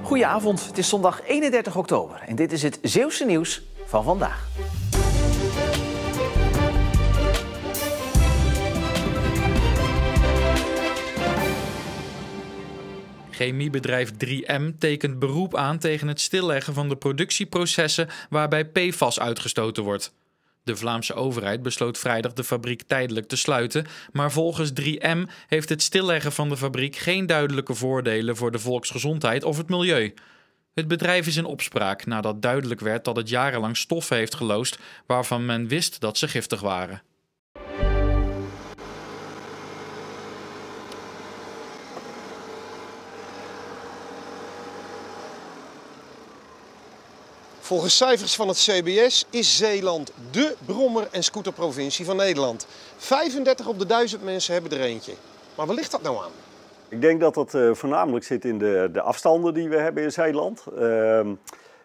Goedenavond, het is zondag 31 oktober en dit is het Zeeuwse nieuws van vandaag. Chemiebedrijf 3M tekent beroep aan tegen het stilleggen van de productieprocessen waarbij PFAS uitgestoten wordt. De Vlaamse overheid besloot vrijdag de fabriek tijdelijk te sluiten, maar volgens 3M heeft het stilleggen van de fabriek geen duidelijke voordelen voor de volksgezondheid of het milieu. Het bedrijf is in opspraak nadat duidelijk werd dat het jarenlang stoffen heeft geloosd waarvan men wist dat ze giftig waren. Volgens cijfers van het CBS is Zeeland dé brommer- en scooterprovincie van Nederland. 35 op de 1000 mensen hebben er eentje. Maar waar ligt dat nou aan? Ik denk dat dat voornamelijk zit in de afstanden die we hebben in Zeeland. Je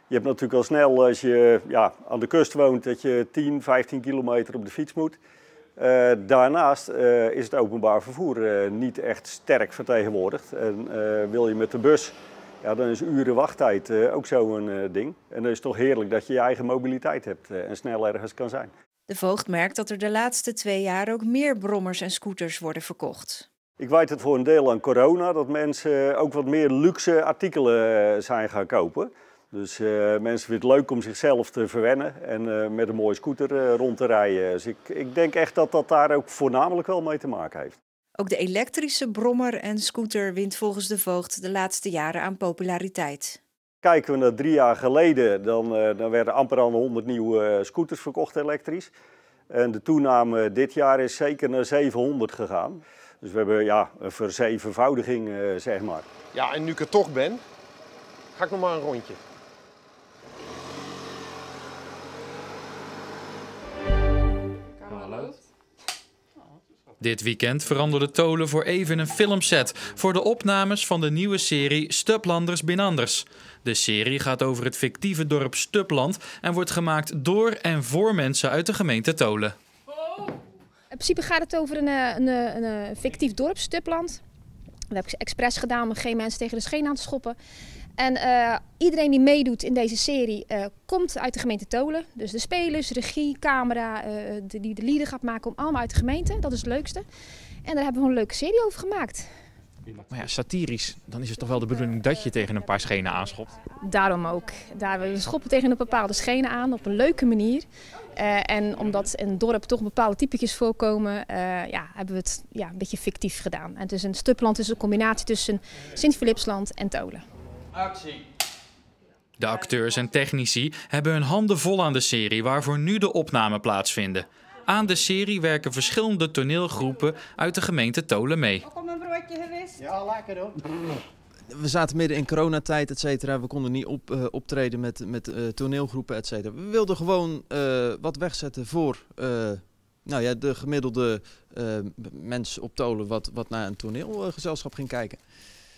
hebt natuurlijk al snel, als je aan de kust woont, dat je 10, 15 kilometer op de fiets moet. Daarnaast is het openbaar vervoer niet echt sterk vertegenwoordigd. En wil je met de bus, ja, dan is uren wachttijd ook zo'n ding. En dan is het toch heerlijk dat je je eigen mobiliteit hebt en snel ergens kan zijn. De voogd merkt dat er de laatste 2 jaar ook meer brommers en scooters worden verkocht. Ik wijt het voor een deel aan corona, dat mensen ook wat meer luxe artikelen zijn gaan kopen. Dus mensen vinden het leuk om zichzelf te verwennen en met een mooie scooter rond te rijden. Dus ik denk echt dat dat daar ook voornamelijk wel mee te maken heeft. Ook de elektrische brommer en scooter wint volgens de voogd de laatste jaren aan populariteit. Kijken we naar 3 jaar geleden, dan werden amper al 100 nieuwe scooters verkocht elektrisch. En de toename dit jaar is zeker naar 700 gegaan. Dus we hebben een verzevenvoudiging, zeg maar. Ja, en nu ik er toch ben, ga ik nog maar een rondje. Dit weekend veranderde Tolen voor even een filmset voor de opnames van de nieuwe serie Stuplanders Binanders. De serie gaat over het fictieve dorp Stupland en wordt gemaakt door en voor mensen uit de gemeente Tolen. In principe gaat het over een fictief dorp, Stupland. Dat heb ik expres gedaan om geen mensen tegen de scheen aan te schoppen. En iedereen die meedoet in deze serie komt uit de gemeente Tolen. Dus de spelers, regie, camera, die de lieden gaat maken, om allemaal uit de gemeente. Dat is het leukste. En daar hebben we een leuke serie over gemaakt. Maar ja, satirisch, dan is het toch wel de bedoeling dat je tegen een paar schenen aanschopt? Daarom ook. We schoppen tegen een bepaalde schenen aan op een leuke manier. En omdat in het dorp toch bepaalde typetjes voorkomen, hebben we het een beetje fictief gedaan. En het is een Stupland is een combinatie tussen Sint-Philipsland en Tolen. Actie. De acteurs en technici hebben hun handen vol aan de serie waarvoor nu de opnamen plaatsvinden. Aan de serie werken verschillende toneelgroepen uit de gemeente Tolen mee. Ook om een broodje geweest? Ja, lekker hoor. We zaten midden in coronatijd, et cetera. We konden niet optreden met toneelgroepen, et cetera. We wilden gewoon wat wegzetten voor de gemiddelde mens op Tolen wat naar een toneelgezelschap ging kijken.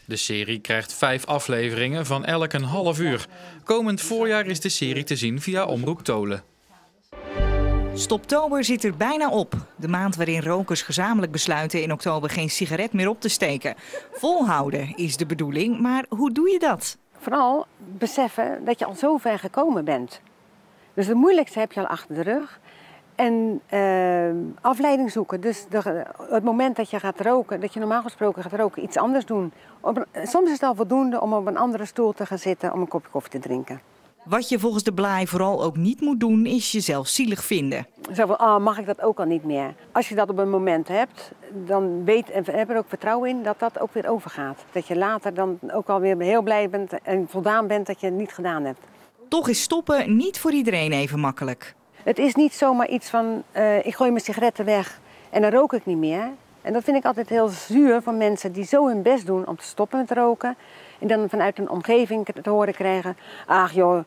De serie krijgt 5 afleveringen van elk een half uur. Komend voorjaar is de serie te zien via Omroep Tolen. Stoptober zit er bijna op. De maand waarin rokers gezamenlijk besluiten in oktober geen sigaret meer op te steken. Volhouden is de bedoeling, maar hoe doe je dat? Vooral beseffen dat je al zo ver gekomen bent. Dus het moeilijkste heb je al achter de rug. En afleiding zoeken. Dus het moment dat je gaat roken, dat je normaal gesproken gaat roken, iets anders doen. Soms is het al voldoende om op een andere stoel te gaan zitten om een kopje koffie te drinken. Wat je volgens de Blaai vooral ook niet moet doen, is jezelf zielig vinden. Zo van, mag ik dat ook al niet meer? Als je dat op een moment hebt, dan heb er ook vertrouwen in dat dat ook weer overgaat. Dat je later dan ook alweer heel blij bent en voldaan bent dat je het niet gedaan hebt. Toch is stoppen niet voor iedereen even makkelijk. Het is niet zomaar iets van, ik gooi mijn sigaretten weg en dan rook ik niet meer. En dat vind ik altijd heel zuur van mensen die zo hun best doen om te stoppen met roken. En dan vanuit een omgeving te horen krijgen, ach joh,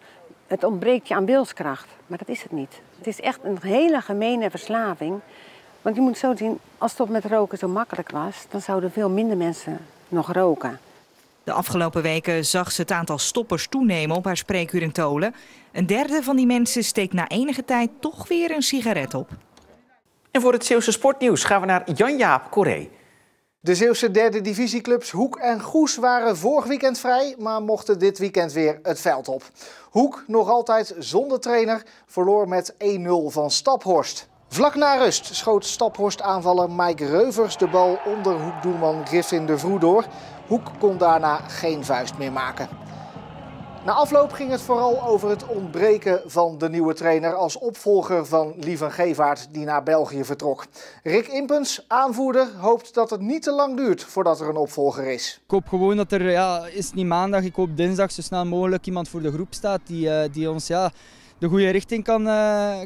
het ontbreekt je aan wilskracht. Maar dat is het niet. Het is echt een hele gemene verslaving. Want je moet zo zien, als stoppen met roken zo makkelijk was, dan zouden veel minder mensen nog roken. De afgelopen weken zag ze het aantal stoppers toenemen op haar spreekuur in Tolen. Een derde van die mensen steekt na enige tijd toch weer een sigaret op. En voor het Zeeuwse sportnieuws gaan we naar Jan-Jaap Corré. De Zeeuwse derde divisieclubs Hoek en Goes waren vorig weekend vrij, maar mochten dit weekend weer het veld op. Hoek, nog altijd zonder trainer, verloor met 1-0 van Staphorst. Vlak na rust schoot Staphorst-aanvaller Mike Reuvers de bal onder Hoekdoelman Griffin de Vroe door. Hoek kon daarna geen vuist meer maken. Na afloop ging het vooral over het ontbreken van de nieuwe trainer als opvolger van Lieven Gevaert die naar België vertrok. Rick Impens, aanvoerder, hoopt dat het niet te lang duurt voordat er een opvolger is. Ik hoop gewoon dat er, is niet maandag, ik hoop dinsdag zo snel mogelijk iemand voor de groep staat die ons de goede richting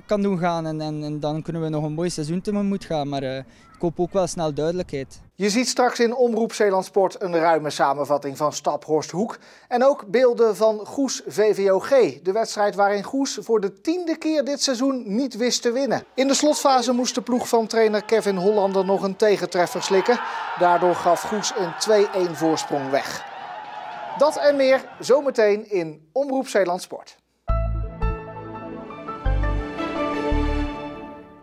kan doen gaan. En dan kunnen we nog een mooi seizoen tegemoet gaan, maar ik hoop ook wel snel duidelijkheid. Je ziet straks in Omroep Zeeland Sport een ruime samenvatting van Staphorst Hoek. En ook beelden van Goes VVOG, de wedstrijd waarin Goes voor de 10e keer dit seizoen niet wist te winnen. In de slotfase moest de ploeg van trainer Kevin Hollander nog een tegentreffer slikken. Daardoor gaf Goes een 2-1 voorsprong weg. Dat en meer zometeen in Omroep Zeeland Sport.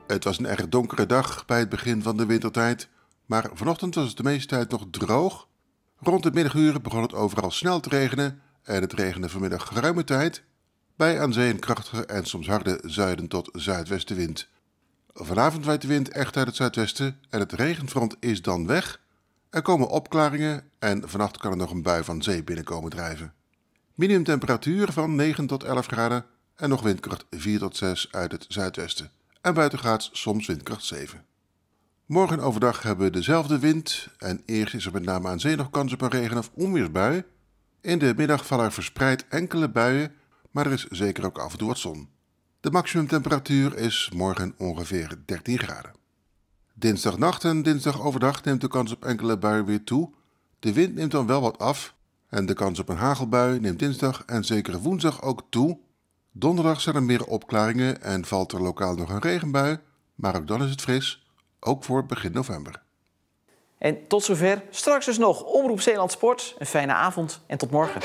Het was een erg donkere dag bij het begin van de wintertijd, maar vanochtend was het de meeste tijd nog droog. Rond de middaguren begon het overal snel te regenen en het regende vanmiddag geruime tijd, bij aan zee een krachtige en soms harde zuiden tot zuidwestenwind. Vanavond waait de wind echt uit het zuidwesten en het regenfront is dan weg. Er komen opklaringen en vannacht kan er nog een bui van zee binnenkomen drijven. Minimumtemperatuur van 9 tot 11 graden en nog windkracht 4 tot 6 uit het zuidwesten. En buitengaats soms windkracht 7. Morgen overdag hebben we dezelfde wind en eerst is er met name aan zee nog kans op een regen- of onweersbui. In de middag vallen er verspreid enkele buien, maar er is zeker ook af en toe wat zon. De maximumtemperatuur is morgen ongeveer 13 graden. Dinsdagnacht en dinsdag overdag neemt de kans op enkele buien weer toe. De wind neemt dan wel wat af en de kans op een hagelbui neemt dinsdag en zeker woensdag ook toe. Donderdag zijn er meer opklaringen en valt er lokaal nog een regenbui, maar ook dan is het fris, ook voor begin november. En tot zover. Straks dus nog Omroep Zeeland Sport. Een fijne avond en tot morgen.